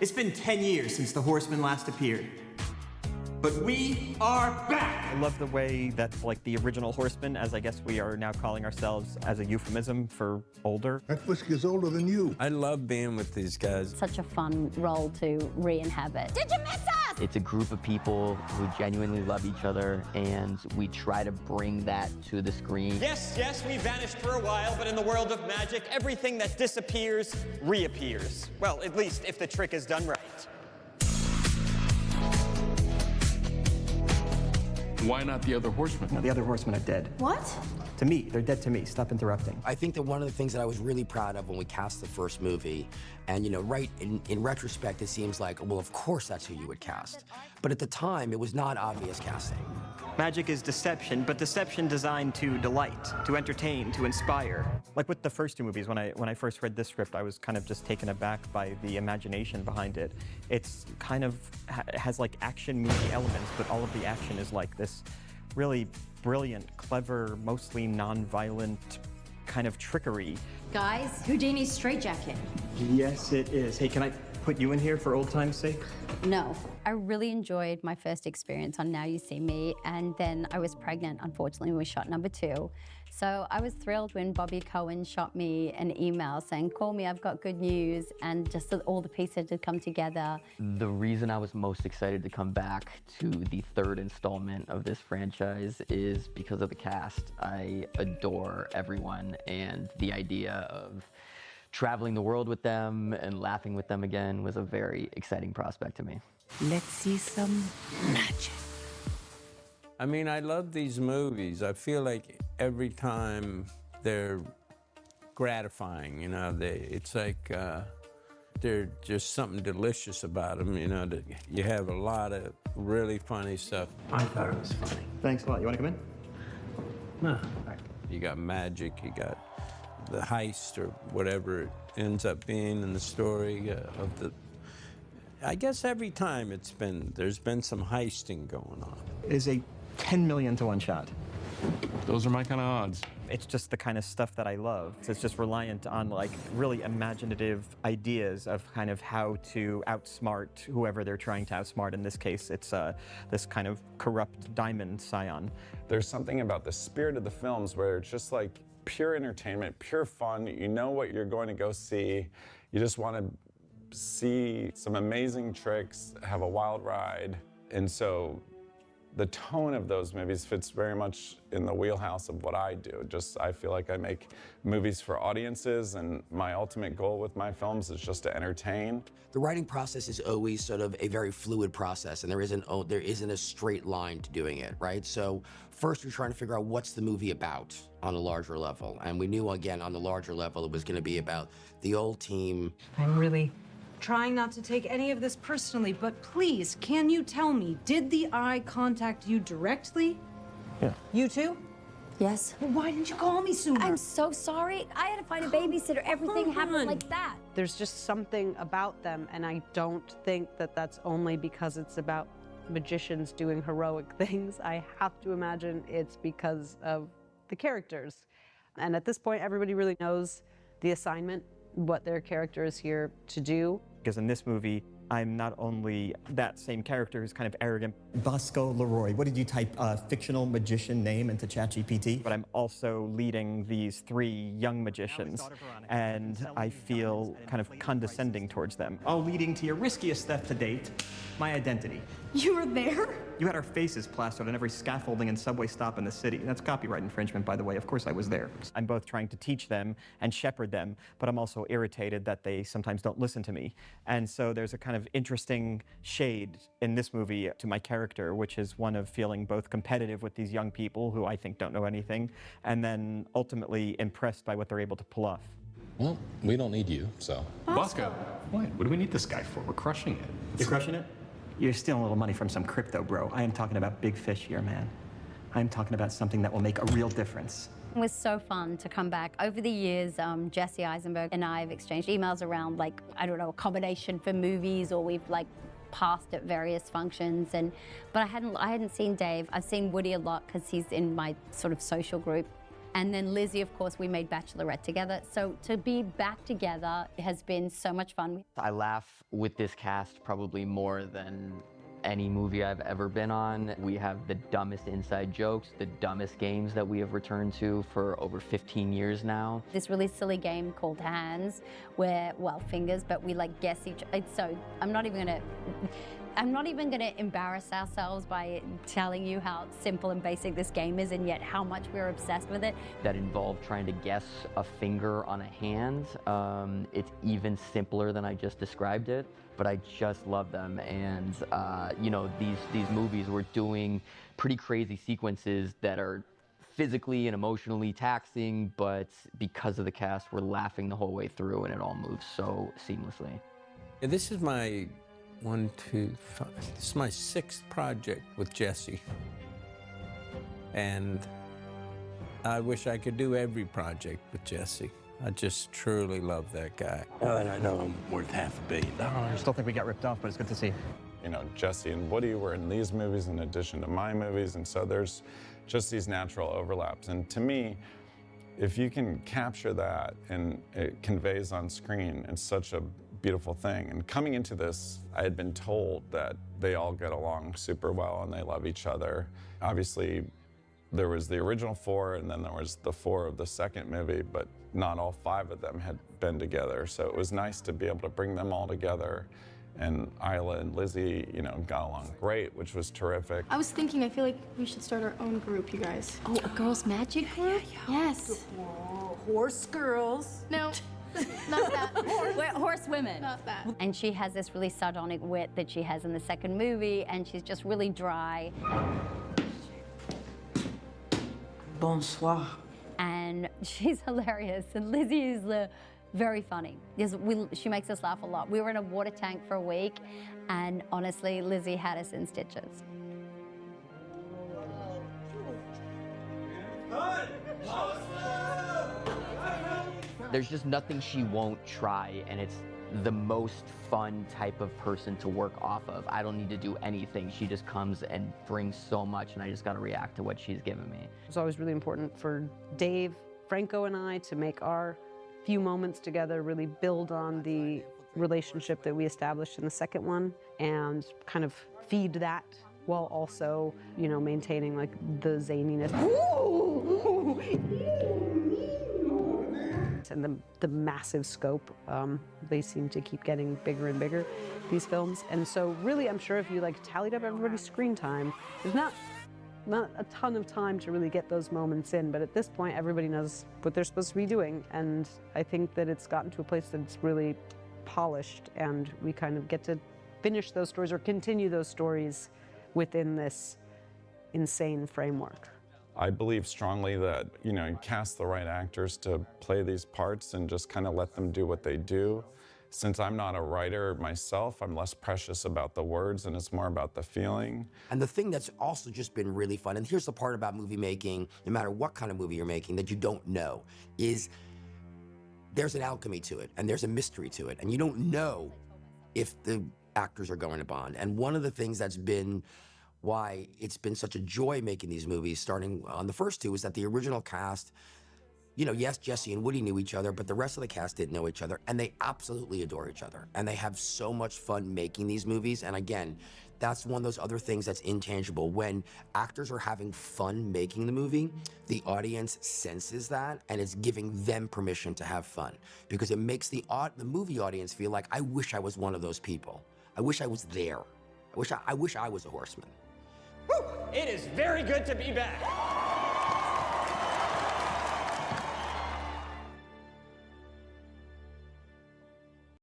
It's been 10 years since the Horsemen last appeared. But we are back! I love the way that, like, the original Horsemen, as I guess we are now calling ourselves as a euphemism for older. That whiskey is older than you. I love being with these guys. Such a fun role to re-inhabit. Did you miss us? It's a group of people who genuinely love each other, and we try to bring that to the screen. Yes, we vanished for a while, but in the world of magic, everything that disappears reappears. Well, at least if the trick is done right. Why not the other Horsemen? No, the other Horsemen are dead. What? To me, they're dead to me. Stop interrupting. I think that one of the things that I was really proud of when we cast the first movie, and right in retrospect, it seems like, well, of course that's who you would cast. But at the time, it was not obvious casting. Magic is deception, but deception designed to delight, to entertain, to inspire. Like with the first two movies, when I first read this script, I was kind of just taken aback by the imagination behind it. It's kind of has like action movie elements, but all of the action is like this really brilliant, clever, mostly non-violent kind of trickery. Guys, Houdini's straitjacket. Yes, it is. Hey, can I put you in here for old time's sake? No. I really enjoyed my first experience on Now You See Me, and then I was pregnant, unfortunately, when we shot number 2. So I was thrilled when Bobby Cohen shot me an email saying, call me, I've got good news, and just so all the pieces had come together. The reason I was most excited to come back to the third installment of this franchise is because of the cast. I adore everyone, and the idea of traveling the world with them and laughing with them again was a very exciting prospect to me. Let's see some magic. I mean, I love these movies. I feel like every time they're gratifying, it's like there's just something delicious about them, that you have a lot of really funny stuff. I thought it was funny. Thanks a lot. You want to come in? No. All right. You got magic, you got the heist or whatever it ends up being in the story of the... I guess every time there's been some heisting going on. It is a 10 million to 1 shot. Those are my kind of odds. It's just the kind of stuff that I love. It's just reliant on like really imaginative ideas of kind of how to outsmart whoever they're trying to outsmart. In this case, it's this kind of corrupt diamond scion. There's something about the spirit of the films where it's just like pure entertainment, pure fun. You know what you're going to go see. You just want to see some amazing tricks, have a wild ride. And so the tone of those movies fits very much in the wheelhouse of what I do. I feel like I make movies for audiences, and my ultimate goal with my films is just to entertain. The writing process is always sort of a very fluid process, and there isn't a straight line to doing it, right? So first you're trying to figure out what's the movie about on a larger level. And we knew, again, on the larger level, it was going to be about the old team. I'm really trying not to take any of this personally, but please, can you tell me, did the Eye contact you directly? Yeah. You too? Yes. Well, why didn't you call me sooner? I'm so sorry. I had to find a babysitter. Everything happened like that. There's just something about them, and I don't think that that's only because it's about magicians doing heroic things. I have to imagine it's because of the characters. And at this point, everybody really knows the assignment, what their character is here to do. Because in this movie, I'm not only that same character who's kind of arrogant, Bosco Leroy. What did you type fictional magician name into ChatGPT? but I'm also leading these 3 young magicians, and I feel kind of condescending towards them. All leading to your riskiest theft to date, my identity. You were there? You had our faces plastered on every scaffolding and subway stop in the city. That's copyright infringement, by the way. Of course I was there. I'm both trying to teach them and shepherd them, but I'm also irritated that they sometimes don't listen to me. And so there's a kind of interesting shade in this movie to my character, which is one of feeling both competitive with these young people who I think don't know anything, and then ultimately impressed by what they're able to pull off. Well, we don't need you, so. Bosco, what do we need this guy for? We're crushing it. You're crushing it? You're stealing a little money from some crypto, bro. I am talking about big fish here, man. I'm talking about something that will make a real difference. It was so fun to come back. Over the years, Jesse Eisenberg and I have exchanged emails around, like, I don't know, accommodation for movies, or we've like passed at various functions. But I hadn't seen Dave. I've seen Woody a lot because he's in my sort of social group. And then Lizzie, of course, we made Bachelorette together. So to be back together has been so much fun. I laugh with this cast probably more than any movie I've ever been on. We have the dumbest inside jokes, the dumbest games that we have returned to for over 15 years now. This really silly game called Hands, where, well, fingers, but we like guess each. So I'm not even gonna embarrass ourselves by telling you how simple and basic this game is, and yet how much we're obsessed with it. That involved trying to guess a finger on a hand. It's even simpler than I just described it, but I just love them. And you know, these movies, we're doing pretty crazy sequences that are physically and emotionally taxing, but because of the cast, we're laughing the whole way through, and it all moves so seamlessly. And this is my 1, 2, 5. This is my 6th project with Jesse. And I wish I could do every project with Jesse. I just truly love that guy. Now that I know I'm worth $500 million. I still think we got ripped off, but it's good to see. You know, Jesse and Woody were in these movies in addition to my movies, and so there's just these natural overlaps. And to me, if you can capture that and it conveys on screen, it's such a beautiful thing. And coming into this, I had been told that they all get along super well and they love each other. Obviously, there was the original 4, and then there was the 4 of the second movie, but not all 5 of them had been together. So it was nice to be able to bring them all together. And Isla and Lizzie, you know, got along great, which was terrific. I was thinking, I feel like we should start our own group, you guys. Oh, a girls' magic group? Yes. Horse girls. No, not that. We're horse women. Not that. And she has this really sardonic wit that she has in the second movie, and she's just really dry. Bonsoir. And she's hilarious. And Lizzie is very funny. She makes us laugh a lot. We were in a water tank for a week, and honestly, Lizzie had us in stitches. There's just nothing she won't try, and it's the most fun type of person to work off of. I don't need to do anything. She just comes and brings so much, and I just got to react to what she's given me. It's always really important for Dave, Franco, and I to make our few moments together really build on the relationship that we established in the second one and kind of feed that while also, you know, maintaining like the zaniness. And the massive scope. They seem to keep getting bigger and bigger, these films. And so really, I'm sure if you like tallied up everybody's screen time, there's not a ton of time to really get those moments in, but at this point, everybody knows what they're supposed to be doing. And I think that it's gotten to a place that's really polished, and we kind of get to finish those stories or continue those stories within this insane framework. I believe strongly that, you know, you cast the right actors to play these parts and just kind of let them do what they do. Since I'm not a writer myself, I'm less precious about the words, and it's more about the feeling. And the thing that's also just been really fun, and here's the part about movie making, no matter what kind of movie you're making, that you don't know, is there's an alchemy to it, and there's a mystery to it, and you don't know if the actors are going to bond. And one of the things that's been why it's been such a joy making these movies, starting on the first 2, is that the original cast, you know, yes, Jesse and Woody knew each other, but the rest of the cast didn't know each other, and they absolutely adore each other. And they have so much fun making these movies. And again, that's one of those other things that's intangible. When actors are having fun making the movie, the audience senses that, and it's giving them permission to have fun. Because it makes the movie audience feel like, I wish I was one of those people. I wish I was there. I wish I was a horseman. It is very good to be back.